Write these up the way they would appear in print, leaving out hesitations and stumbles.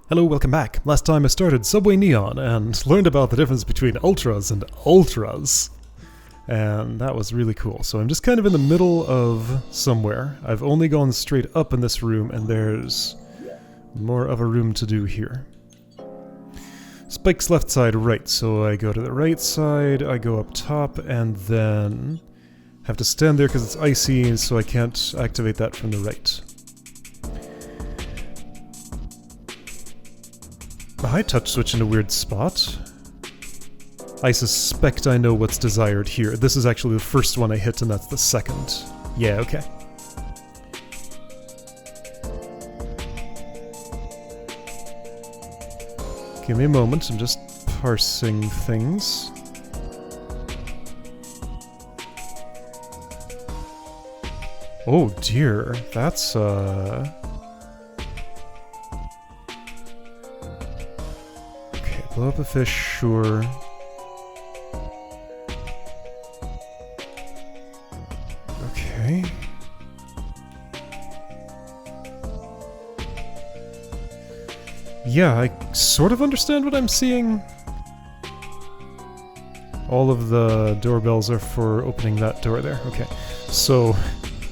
Hello, welcome back. Last time I started Subway Neon and learned about the difference between ultras and ultras. And that was really cool. So I'm just kind of in the middle of somewhere. I've only gone straight up in this room and there's more of a room to do here. Spikes left side, right. So I go to the right side, I go up top, and then have to stand there because it's icy, so I can't activate that from the right. A high touch switch in a weird spot. I suspect I know what's desired here. This is actually the first one I hit, and that's the second. Yeah, okay. Give me a moment, I'm just parsing things. Oh dear, that's blow up a fish, sure. Okay. Yeah, I sort of understand what I'm seeing. All of the doorbells are for opening that door there. Okay, so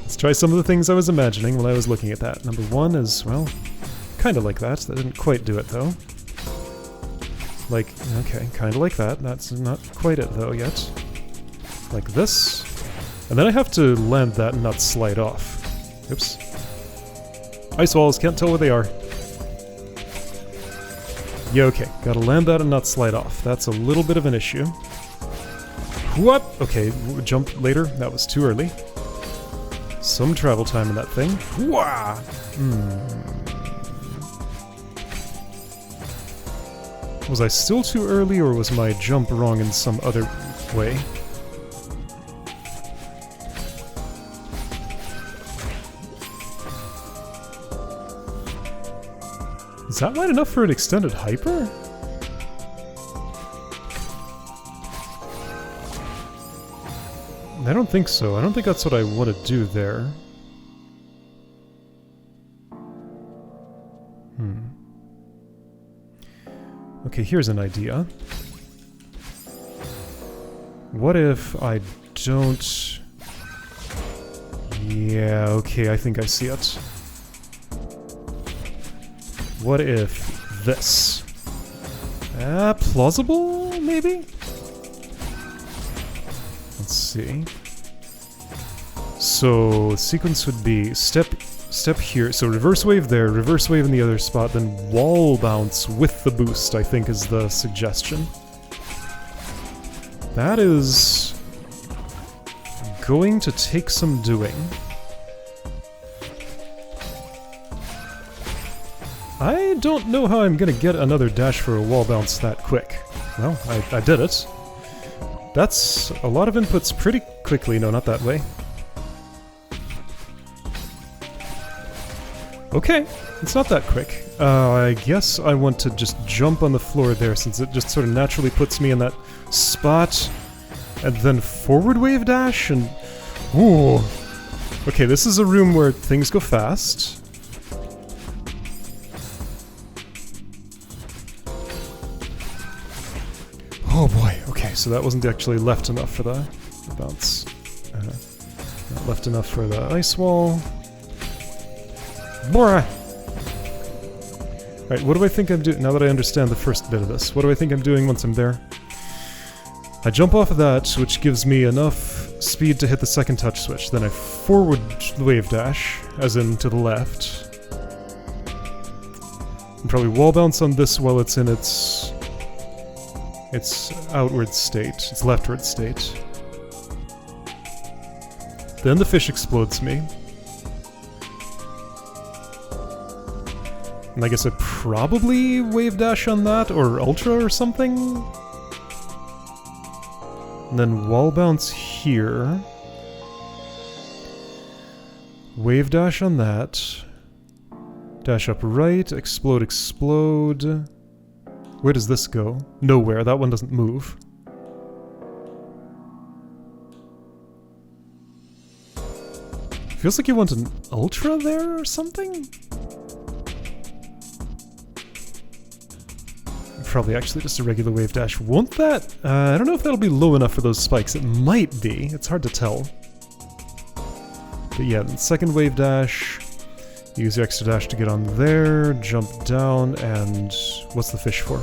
let's try some of the things I was imagining when I was looking at that. Number one is, well, kind of like that. That didn't quite do it, though. Like, okay, kind of like that. That's not quite it, though, yet. Like this. And then I have to land that and not slide off. Oops. Ice walls, can't tell where they are. Yeah, okay, gotta land that and not slide off. That's a little bit of an issue. What? Okay, jump later. That was too early. Some travel time in that thing. Wah! Was I still too early, or was my jump wrong in some other way? Is that wide enough for an extended hyper? I don't think so. I don't think that's what I want to do there. Okay, here's an idea. What if I don't... Yeah, okay, I think I see it. What if this? Plausible, maybe? Let's see. So, the sequence would be step here, so reverse wave there, reverse wave in the other spot, then wall bounce with the boost, I think is the suggestion. That is going to take some doing. I don't know how I'm gonna get another dash for a wall bounce that quick. Well, I did it. That's a lot of inputs pretty quickly. No, not that way. Okay, it's not that quick. I guess I want to just jump on the floor there since it just sort of naturally puts me in that spot. And then forward wave dash and... Ooh. Okay, this is a room where things go fast. Oh boy, okay, so that wasn't actually left enough for the bounce. Not left enough for the ice wall. Alright, what do I think I'm doing now that I understand the first bit of this? What do I think I'm doing once I'm there? I jump off of that, which gives me enough speed to hit the second touch switch. Then I forward wave dash, as in to the left. And probably wall bounce on this while it's in its outward state, its leftward state. Then the fish explodes me. And I guess I probably wave dash on that, or ultra or something? And then wall bounce here. Wave dash on that. Dash up right, explode, explode. Where does this go? Nowhere, that one doesn't move. Feels like you want an ultra there or something? probably actually just a regular wave dash. Won't that? I don't know if that'll be low enough for those spikes. It might be. It's hard to tell. But yeah, the second wave dash. Use your extra dash to get on there, jump down, and what's the fish for?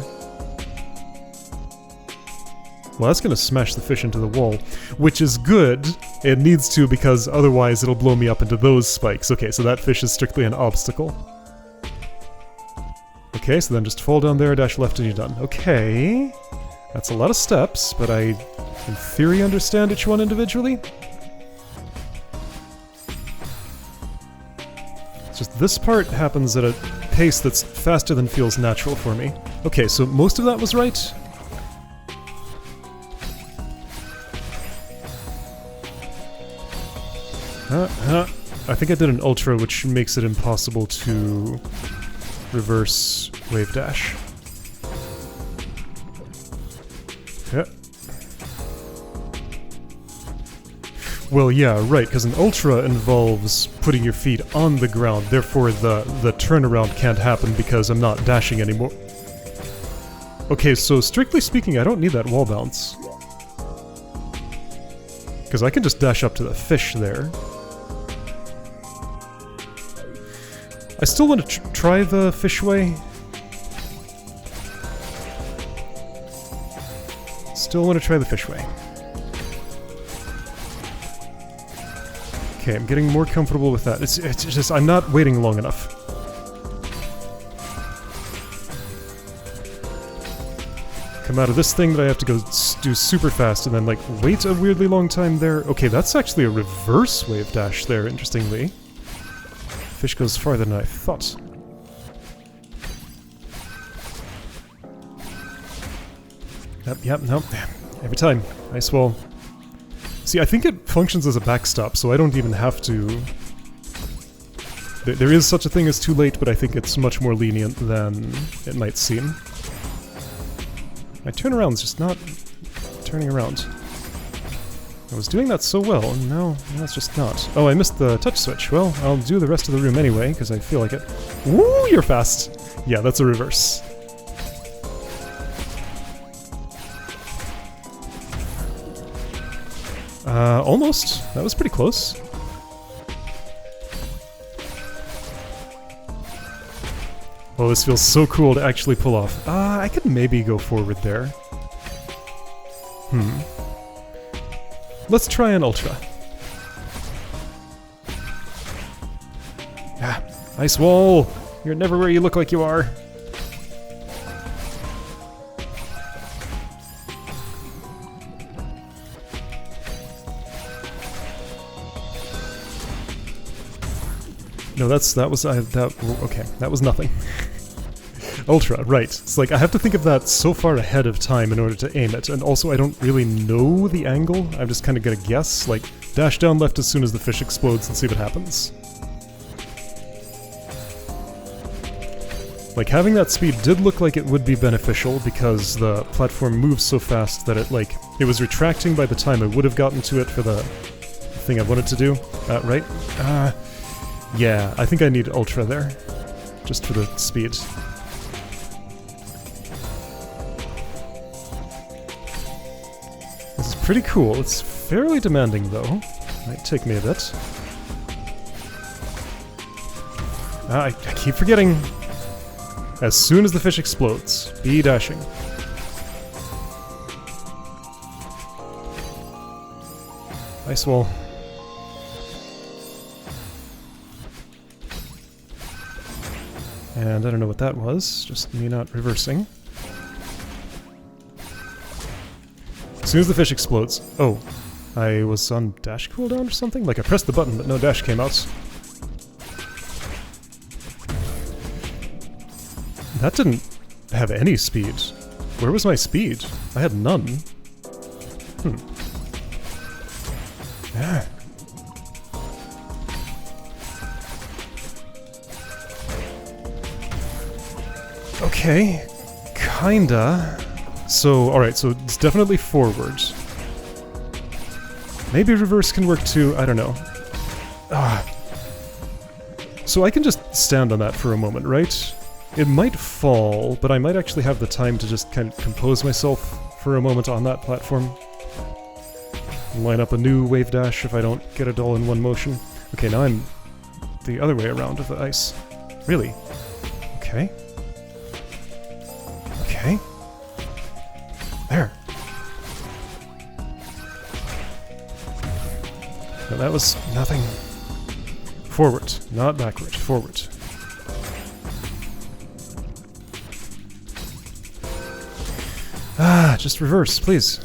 Well, that's gonna smash the fish into the wall, which is good. It needs to, because otherwise it'll blow me up into those spikes. Okay, so that fish is strictly an obstacle. Okay, so then just fall down there, dash left, and you're done. Okay. That's a lot of steps, but I, in theory, understand each one individually. It's just this part happens at a pace that's faster than feels natural for me. Okay, so most of that was right. I think I did an ultra, which makes it impossible to reverse wave dash. Yeah. Well, yeah, right, because an ultra involves putting your feet on the ground, therefore the turnaround can't happen because I'm not dashing anymore. Okay, so strictly speaking, I don't need that wall bounce. Because I can just dash up to the fish there. I still want to try the fish way. Still want to try the fish way. Okay, I'm getting more comfortable with that. It's just, I'm not waiting long enough. Come out of this thing that I have to go do super fast and then, like, wait a weirdly long time there. Okay, that's actually a reverse wave dash there, interestingly. Fish goes farther than I thought. Yep, nope. Every time. Nice wall. See, I think it functions as a backstop, so I don't even have to... There is such a thing as too late, but I think it's much more lenient than it might seem. My turnaround's just not turning around. I was doing that so well, and now it's just not. Oh, I missed the touch switch. Well, I'll do the rest of the room anyway, because I feel like it. Woo, you're fast! Yeah, that's a reverse. Almost. That was pretty close. Oh, this feels so cool to actually pull off. I could maybe go forward there. Let's try an ultra. Ah, ice wall! You're never where you look like you are. No, okay, that was nothing. Ultra, right. It's like, I have to think of that so far ahead of time in order to aim it, and also I don't really know the angle. I'm just kind of gonna guess, like, dash down left as soon as the fish explodes and see what happens. Like, having that speed did look like it would be beneficial because the platform moves so fast that it was retracting by the time I would have gotten to it for the thing I wanted to do, right? Yeah, I think I need Ultra there, just for the speed. This is pretty cool. It's fairly demanding, though. Might take me a bit. I keep forgetting. As soon as the fish explodes, be dashing. Ice wall. And I don't know what that was, just me not reversing. As soon as the fish explodes... Oh, I was on dash cooldown or something? Like I pressed the button but no dash came out. That didn't have any speed. Where was my speed? I had none. Yeah. Okay, kinda. So, alright, so it's definitely forward. Maybe reverse can work too, I don't know. So I can just stand on that for a moment, right? It might fall, but I might actually have the time to just kind of compose myself for a moment on that platform. Line up a new wave dash if I don't get it all in one motion. Okay, now I'm the other way around of the ice. Really? Okay. Okay. There. No, that was nothing. Forward, not backward. Forward. Ah, just reverse, please.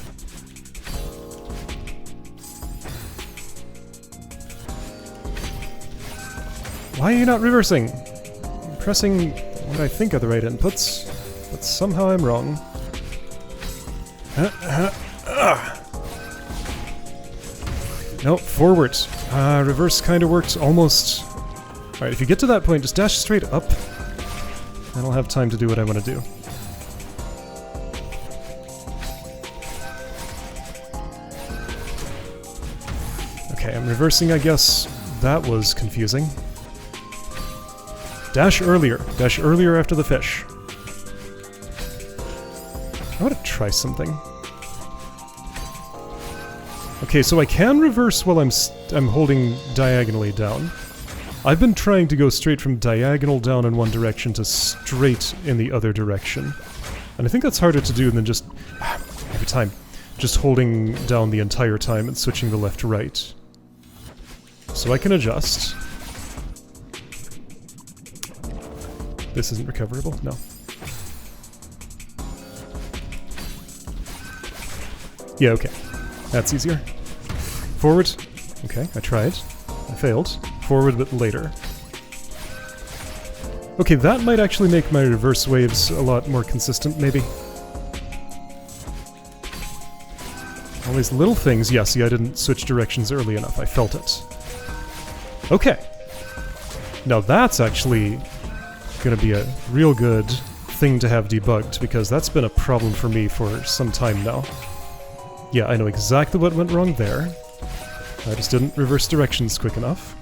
Why are you not reversing? I'm pressing what I think are the right inputs, but somehow I'm wrong. No, forward. Reverse kind of worked almost. Alright, if you get to that point, just dash straight up, and I'll have time to do what I want to do. Okay, I'm reversing, I guess. That was confusing. Dash earlier. Dash earlier after the fish. I want to try something. Okay, so I can reverse while I'm holding diagonally down. I've been trying to go straight from diagonal down in one direction to straight in the other direction. And I think that's harder to do than just, every time, just holding down the entire time and switching the left to right. So I can adjust. This isn't recoverable? No. Yeah, okay. That's easier. Forward. Okay, I tried. I failed. Forward, but later. Okay, that might actually make my reverse waves a lot more consistent, maybe. All these little things. Yeah, see, I didn't switch directions early enough. I felt it. Okay. Now that's actually gonna be a real good thing to have debugged, because that's been a problem for me for some time now. Yeah, I know exactly what went wrong there. I just didn't reverse directions quick enough.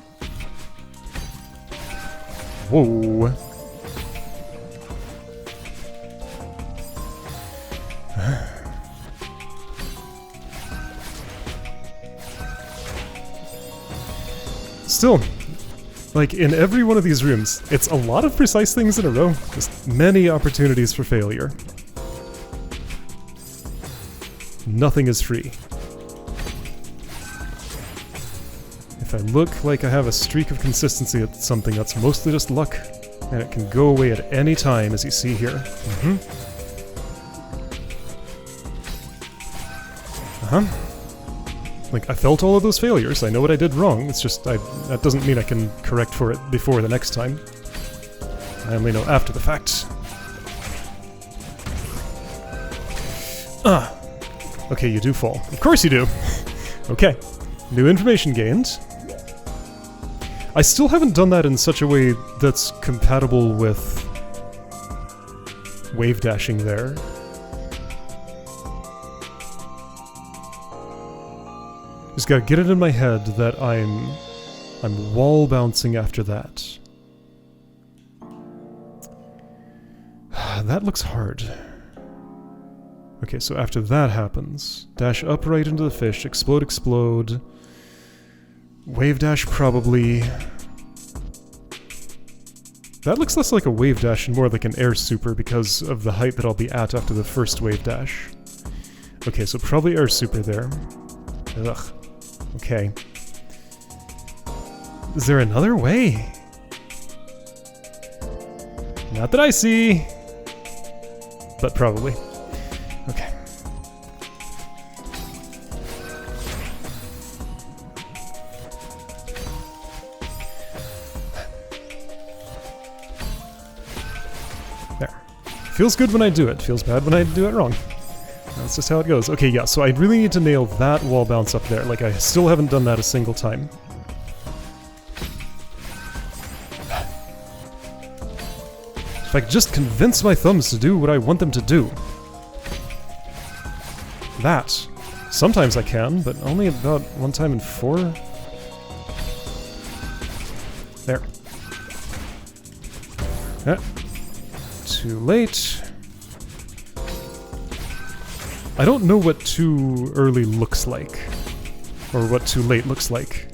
Whoa. Still, like, in every one of these rooms, it's a lot of precise things in a row. Just many opportunities for failure. Nothing is free. If I look like I have a streak of consistency at something, that's mostly just luck. And it can go away at any time, as you see here. Like, I felt all of those failures, I know what I did wrong, it's just, that doesn't mean I can correct for it before the next time. I only know after the fact. Okay, you do fall. Of course you do! Okay. New information gained. I still haven't done that in such a way that's compatible with wave dashing there. Just gotta get it in my head that I'm wall bouncing after that. That looks hard. Okay, so after that happens, dash upright into the fish, explode, explode. Wave dash probably. That looks less like a wave dash and more like an air super because of the height that I'll be at after the first wave dash. Okay, so probably air super there. Ugh. Okay. Is there another way? Not that I see. But probably. Okay. There. Feels good when I do it. Feels bad when I do it wrong. That's just how it goes. Okay, yeah, so I really need to nail that wall bounce up there. Like, I still haven't done that a single time. If I could just convince my thumbs to do what I want them to do. That. Sometimes I can, but only about one time in 4. There. Too late. I don't know what too early looks like. Or what too late looks like.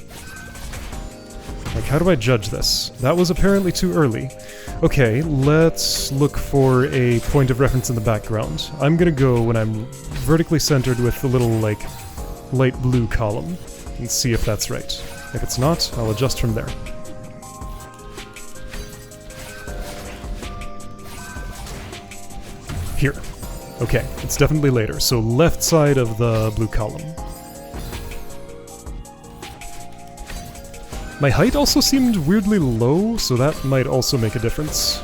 Like, how do I judge this? That was apparently too early. Okay, let's look for a point of reference in the background. I'm gonna go when I'm vertically centered with the little, like, light blue column, and see if that's right. If it's not, I'll adjust from there. Here. Okay, it's definitely later, so left side of the blue column. My height also seemed weirdly low, so that might also make a difference.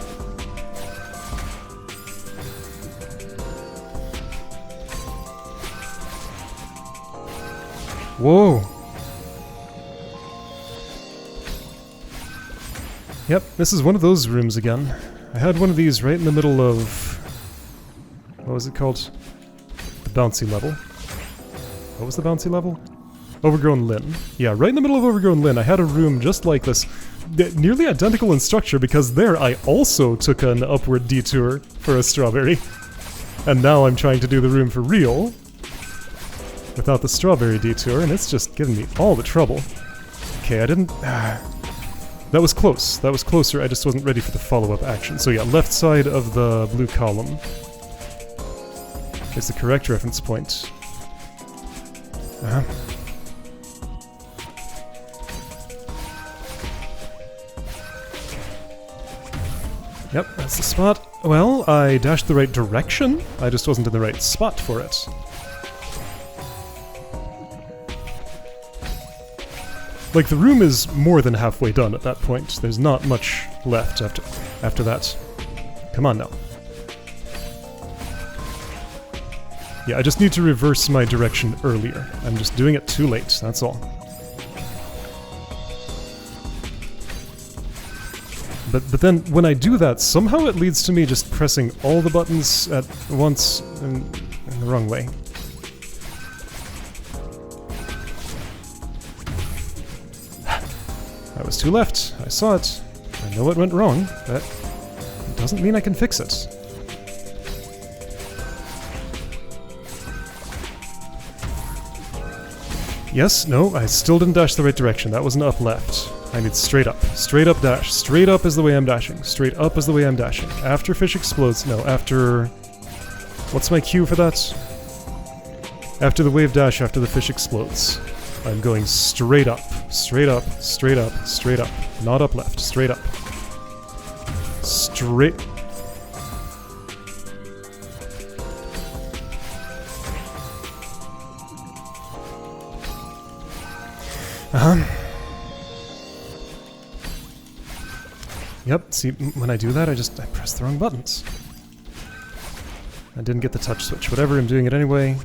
Whoa! Yep, this is one of those rooms again. I had one of these right in the middle of... what was it called? The bouncy level. What was the bouncy level? Overgrown Linn. Yeah, right in the middle of Overgrown Linn, I had a room just like this. Nearly identical in structure, because there I also took an upward detour for a strawberry. And now I'm trying to do the room for real, without the strawberry detour, and it's just giving me all the trouble. Okay, I didn't... that was close. That was closer, I just wasn't ready for the follow-up action. So yeah, left side of the blue column is the correct reference point. Uh-huh. Yep, that's the spot. Well, I dashed the right direction, I just wasn't in the right spot for it. Like, the room is more than halfway done at that point. There's not much left after that. Come on now. Yeah, I just need to reverse my direction earlier. I'm just doing it too late, that's all. But then, when I do that, somehow it leads to me just pressing all the buttons at once in the wrong way. I was too left. I saw it. I know it went wrong, but it doesn't mean I can fix it. Yes, no, I still didn't dash the right direction. That wasn't up left. I need straight up. Straight up dash. Straight up is the way I'm dashing. Straight up is the way I'm dashing. After fish explodes... no, after... what's my cue for that? After the wave dash, after the fish explodes. I'm going straight up. Straight up, straight up, straight up. Not up left. Straight up. Straight... uh-huh. Yep, see, when I do that, I press the wrong buttons. I didn't get the touch switch. Whatever, I'm doing it anyway.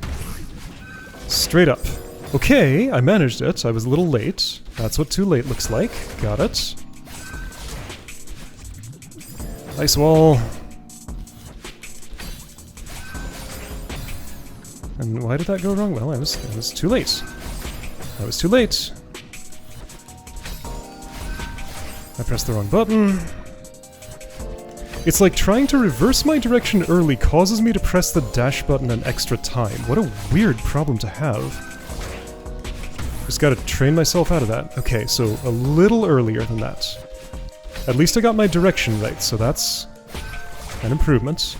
Straight up. Okay, I managed it. I was a little late. That's what too late looks like. Got it. Ice wall. And why did that go wrong? Well, I was too late. I was too late. I pressed the wrong button. It's like trying to reverse my direction early causes me to press the dash button an extra time. What a weird problem to have. Just gotta train myself out of that. Okay, so a little earlier than that. At least I got my direction right, so that's an improvement.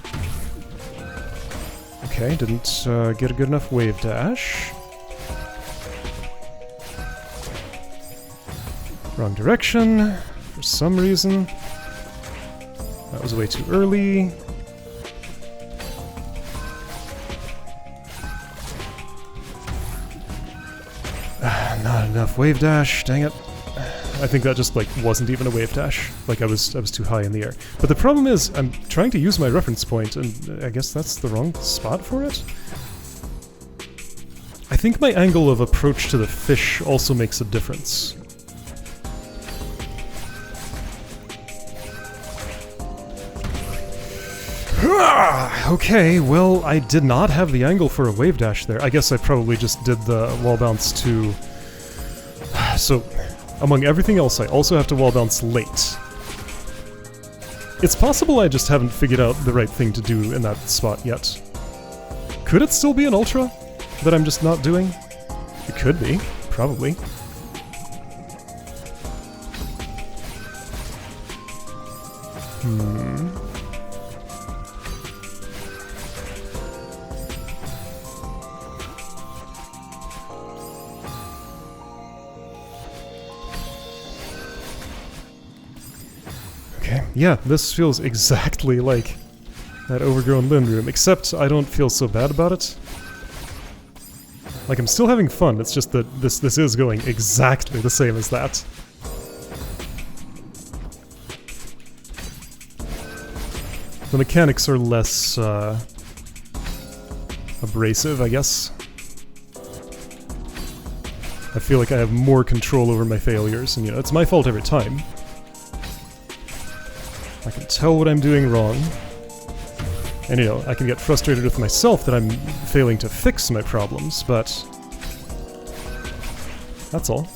Okay, didn't get a good enough wave dash. Wrong direction. For some reason. That was way too early. Not enough wave dash, dang it. I think that just, like, wasn't even a wave dash. Like, I was too high in the air. But the problem is, I'm trying to use my reference point, and I guess that's the wrong spot for it? I think my angle of approach to the fish also makes a difference. Okay, well, I did not have the angle for a wave dash there. I guess I probably just did the wall bounce too... So, among everything else, I also have to wall bounce late. It's possible I just haven't figured out the right thing to do in that spot yet. Could it still be an ultra that I'm just not doing? It could be, probably. Okay, yeah, this feels exactly like that overgrown Lynn room, except I don't feel so bad about it. Like, I'm still having fun, it's just that this is going exactly the same as that. The mechanics are less, abrasive, I guess. I feel like I have more control over my failures, and you know, it's my fault every time. I can tell what I'm doing wrong. And you know, I can get frustrated with myself that I'm failing to fix my problems, but... that's all.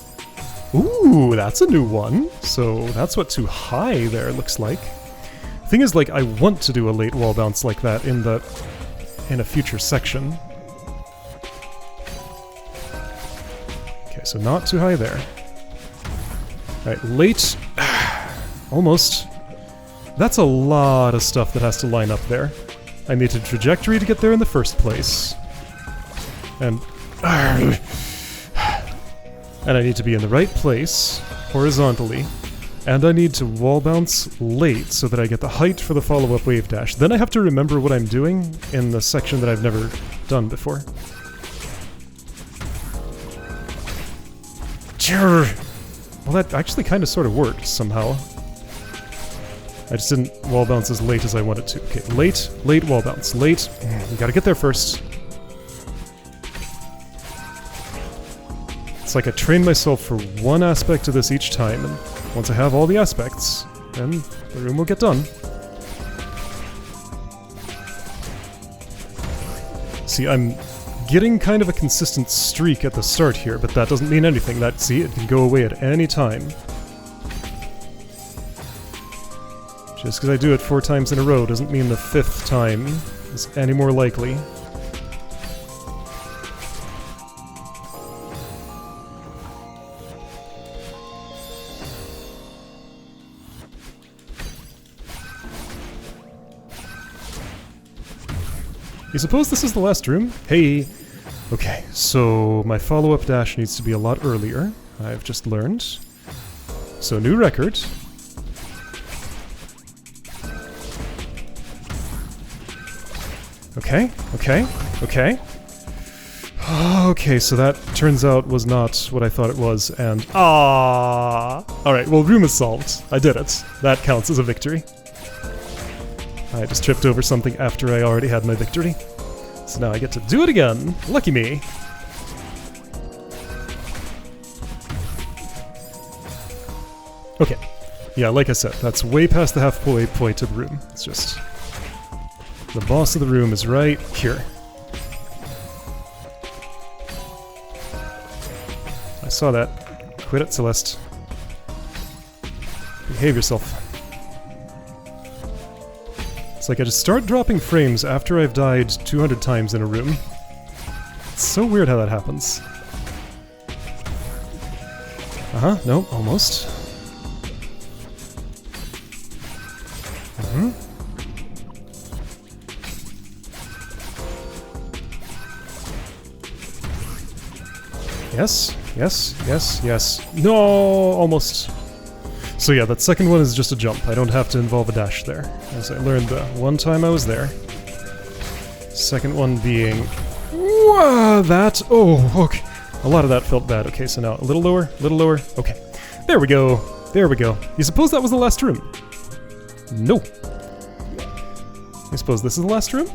Ooh, that's a new one! So that's what too high there looks like. Thing is, like, I want to do a late wall bounce like that in a future section. Okay, so not too high there. Alright, late... almost. That's a lot of stuff that has to line up there. I need a trajectory to get there in the first place. And... and I need to be in the right place, horizontally. And I need to wall bounce late so that I get the height for the follow-up wave dash. Then I have to remember what I'm doing in the section that I've never done before. Well, that actually kind of sort of worked somehow. I just didn't wall bounce as late as I wanted to. Okay, late wall bounce. Late. You gotta get there first. It's like I train myself for one aspect of this each time, and once I have all the aspects, then the room will get done. See, I'm getting kind of a consistent streak at the start here, but that doesn't mean anything. See, it can go away at any time. Just because I do it 4 times in a row doesn't mean the 5th time is any more likely. You suppose this is the last room? Hey! Okay, so my follow-up dash needs to be a lot earlier. I've just learned. So new record. Okay, okay, okay. Okay, so that turns out was not what I thought it was, and... Alright, well, room is solved. I did it. That counts as a victory. I just tripped over something after I already had my victory. So now I get to do it again. Lucky me. Okay. Yeah, like I said, that's way past the halfway point of the room. It's just... the boss of the room is right here. I saw that. Quit it, Celeste. Behave yourself. It's like I just start dropping frames after I've died 200 times in a room. It's so weird how that happens. Uh-huh, no, almost. Yes, yes, yes, yes. No, almost. So yeah, that second one is just a jump. I don't have to involve a dash there, as I learned the one time I was there. Second one being... Whoa, that... Oh, okay. A lot of that felt bad. Okay, so now a little lower, Okay. There we go. There we go. You suppose that was the last room? No. You suppose this is the last room?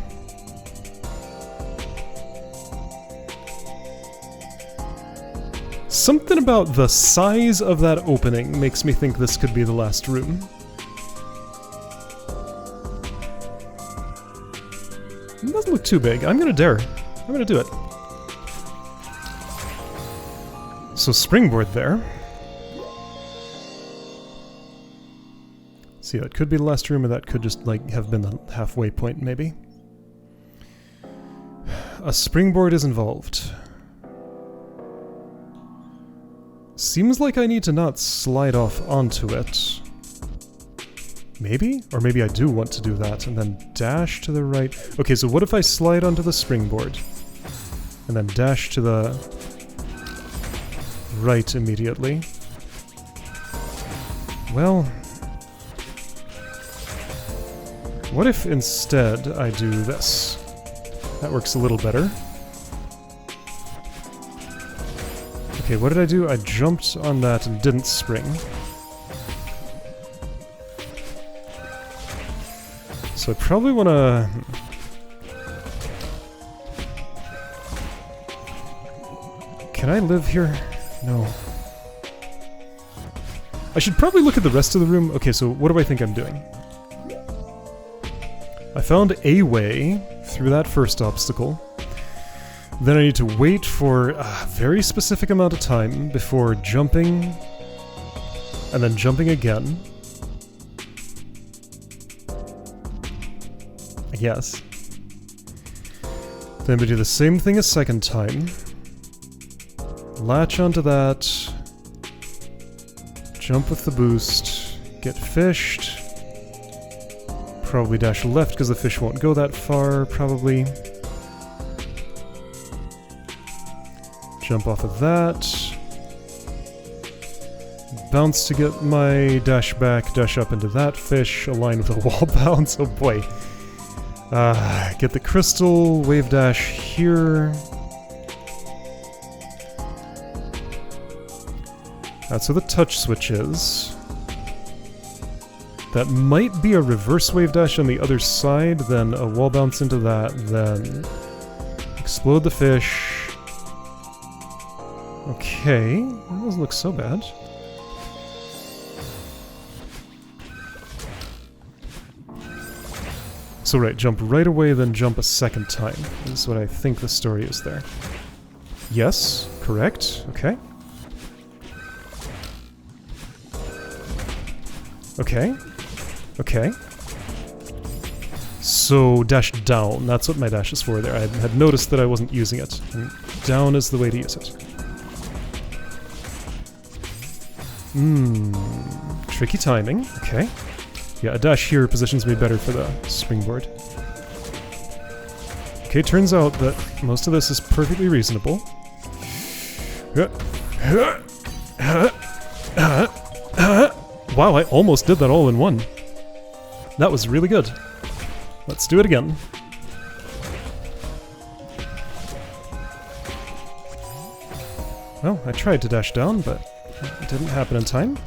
Something about the size of that opening makes me think this could be the last room. It doesn't look too big. I'm gonna dare. I'm gonna do it. So springboard there. See, that could be the last room, or that could just, like, have been the halfway point, maybe. A springboard is involved. Seems like I need to not slide off onto it. Maybe? Or maybe I do want to do that, and then dash to the right. Okay, so what if I slide onto the springboard, and then dash to the right immediately? Well, what if instead I do this? That works a little better. Okay, what did I do? I jumped on that and didn't spring. So I probably want to... Can I live here? No. I should probably look at the rest of the room. Okay, so what do I think I'm doing? I found a way through that first obstacle. Then I need to wait for a very specific amount of time before jumping, and then jumping again. I guess. Then we do the same thing a second time. Latch onto that. Jump with the boost. Get fished. Probably dash left because the fish won't go that far, probably. Jump off of that. Bounce to get my dash back, dash up into that fish, align with the wall bounce, oh boy. Get the crystal, wave dash here. That's where the touch switch is. That might be a reverse wave dash on the other side, then a wall bounce into that, then explode the fish. Okay, that doesn't look so bad. So right, jump right away, then jump a second time. This is what I think the story is there. Yes, correct, okay. Okay. Okay. So, dash down. That's what my dash is for there. I had noticed that I wasn't using it. And down is the way to use it. Tricky timing. Okay. Yeah, a dash here positions me better for the springboard. Okay, turns out that most of this is perfectly reasonable. Wow, I almost did that all in one. That was really good. Let's do it again. Well, I tried to dash down, but it didn't happen in time.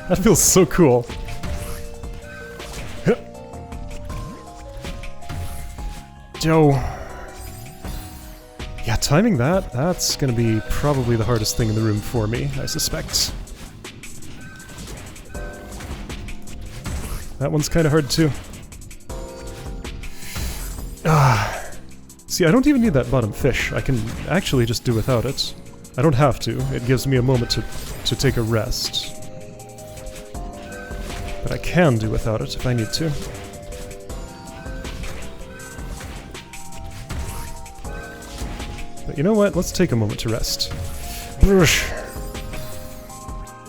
That feels so cool. Joe. Yeah, timing that's gonna be probably the hardest thing in the room for me, I suspect. That one's kind of hard too. See, I don't even need that bottom fish. I can actually just do without it. I don't have to. It gives me a moment to take a rest. But I can do without it if I need to. But you know what? Let's take a moment to rest.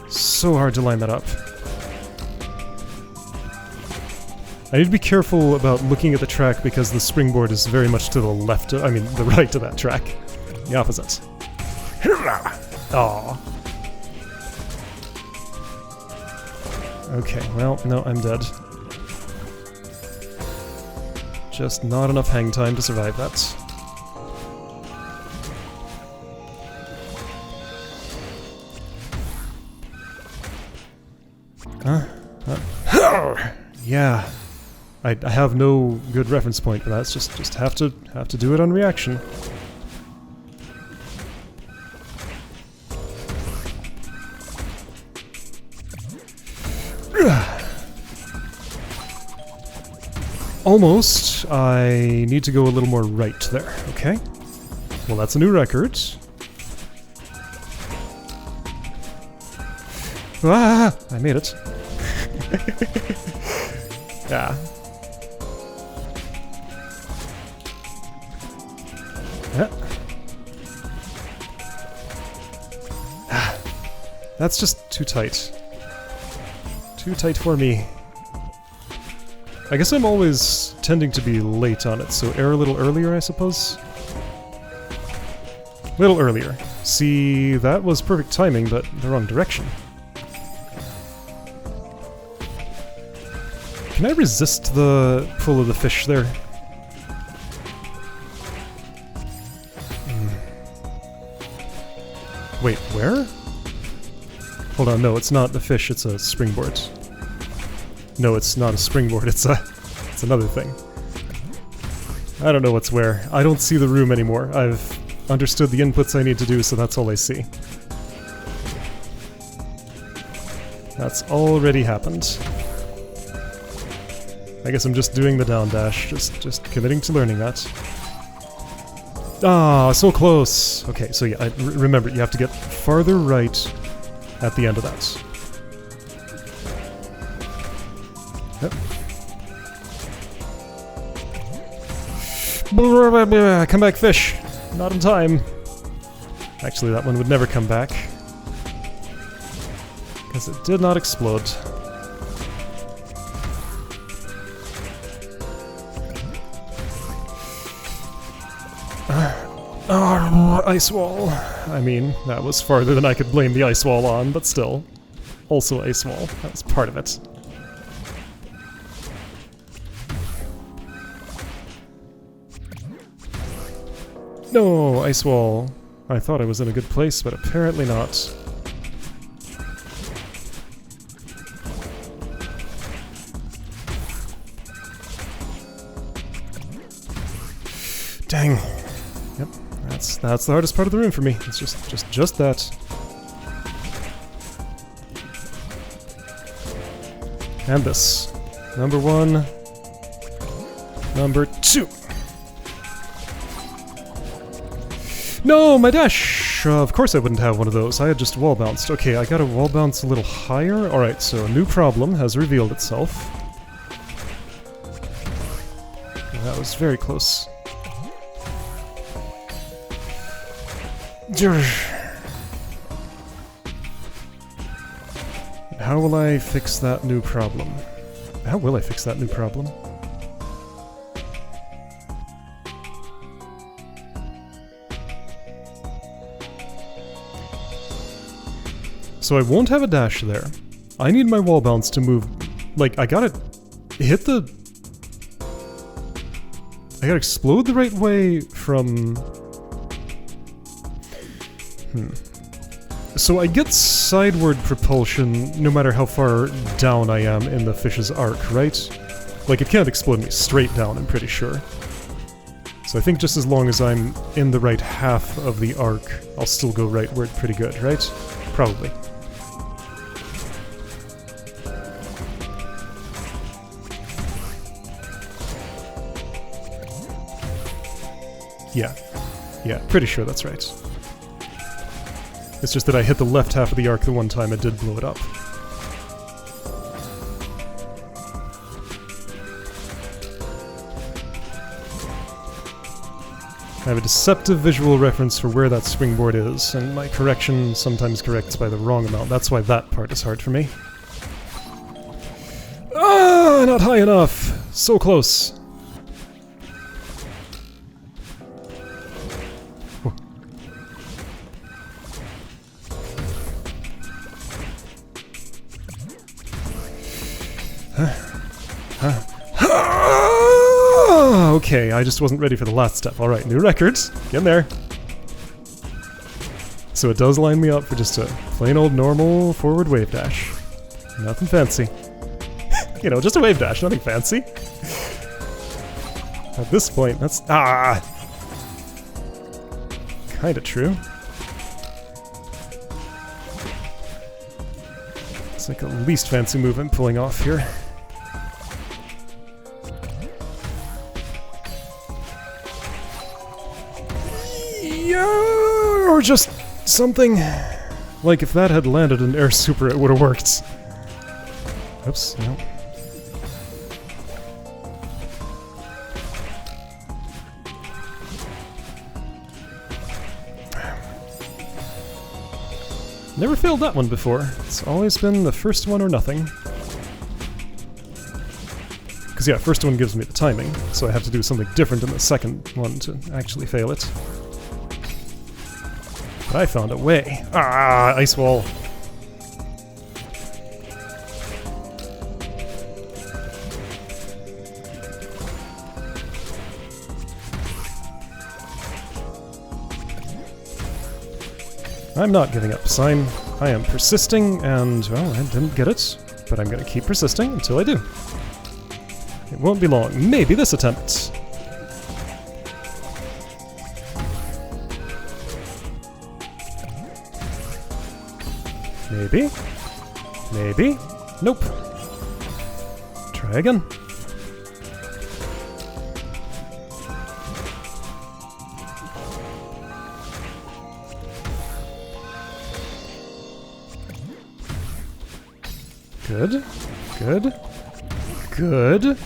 So hard to line that up. I need to be careful about looking at the track because the springboard is very much to the left, I mean the right of that track. The opposite. Aww. Okay, well, no, I'm dead. Just not enough hang time to survive that. Yeah. I have no good reference point for that. It's just have to do it on reaction. Almost. I need to go a little more right there. Okay. Well, that's a new record. Ah! I made it. Yeah. Yeah. Ah. That's just too tight. Too tight for me. I guess I'm always tending to be late on it, so air a little earlier, I suppose? A little earlier. See, that was perfect timing, but the wrong direction. Can I resist the pull of the fish there? Wait, where? Hold on, no, it's not the fish, it's a springboard. No, it's not a springboard, it's another thing. I don't know what's where. I don't see the room anymore. I've understood the inputs I need to do, so that's all I see. That's already happened. I guess I'm just doing the down dash, just committing to learning that. Ah, so close! Okay, so yeah, remember, you have to get farther right at the end of that. Yep. Come back, fish! Not in time. Actually, that one would never come back. Because it did not explode. Ice wall. I mean, that was farther than I could blame the ice wall on, but still. Also ice wall. That was part of it. No, ice wall. I thought I was in a good place, but apparently not. Dang. Yep, that's the hardest part of the room for me. It's just that. And this. Number 1. Number 2. No, my dash! Of course I wouldn't have one of those. I had just wall bounced. Okay, I gotta wall bounce a little higher. Alright, so a new problem has revealed itself. That was very close. How will I fix that new problem? How will I fix that new problem? So I won't have a dash there. I need my wall bounce to move... Like, I gotta hit the... I gotta explode the right way from... So I get sideward propulsion no matter how far down I am in the fish's arc, right? Like, it can't explode me straight down, I'm pretty sure. So I think just as long as I'm in the right half of the arc, I'll still go rightward pretty good, right? Probably. Yeah, pretty sure that's right. It's just that I hit the left half of the arc the one time it did blow it up. I have a deceptive visual reference for where that springboard is, and my correction sometimes corrects by the wrong amount. That's why that part is hard for me. Ah, not high enough! So close! Okay, I just wasn't ready for the last step. Alright, new record. Get in there. So it does line me up for just a plain old normal forward wave dash. Nothing fancy. You know, just a wave dash, nothing fancy. At this point, that's... Ah! Kinda true. It's like the least fancy move I'm pulling off here. Or just something. Like, if that had landed an air super, it would have worked. Oops, no. Never failed that one before. It's always been the first one or nothing. Because yeah, first one gives me the timing, so I have to do something different in the second one to actually fail it. But I found a way. Ah, ice wall. I'm not giving up, sign. I am persisting, and, well, I didn't get it, but I'm gonna keep persisting until I do. It won't be long. Maybe this attempt. Maybe. Maybe. Nope. Try again. Good. Good. Good.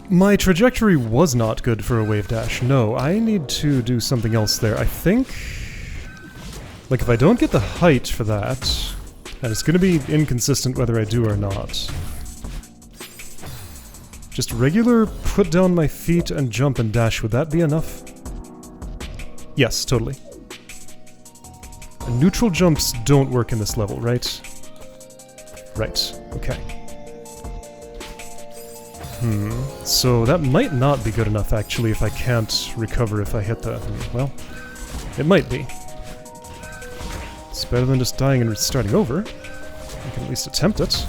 My trajectory was not good for a wave dash. No, I need to do something else there. I think... like, if I don't get the height for that, and it's gonna be inconsistent whether I do or not. Just regular put down my feet and jump and dash, would that be enough? Yes, totally. And neutral jumps don't work in this level, right? Right, okay. So that might not be good enough, actually, if I can't recover if I hit the... well, it might be. It's better than just dying and starting over. I can at least attempt it.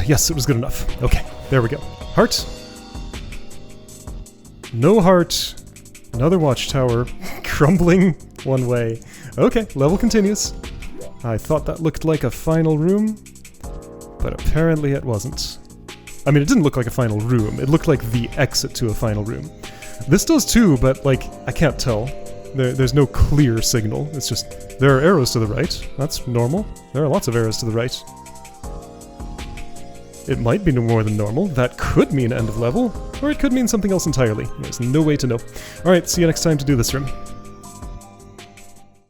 Yes, it was good enough. Okay, there we go. Heart. No heart. Another watchtower. Crumbling one way. Okay, level continues. I thought that looked like a final room, but apparently it wasn't. I mean, it didn't look like a final room. It looked like the exit to a final room. This does too, but, like, I can't tell. There's no clear signal. It's just, there are arrows to the right. That's normal. There are lots of arrows to the right. It might be no more than normal. That could mean end of level, or it could mean something else entirely. There's no way to know. Alright, see you next time to do this room.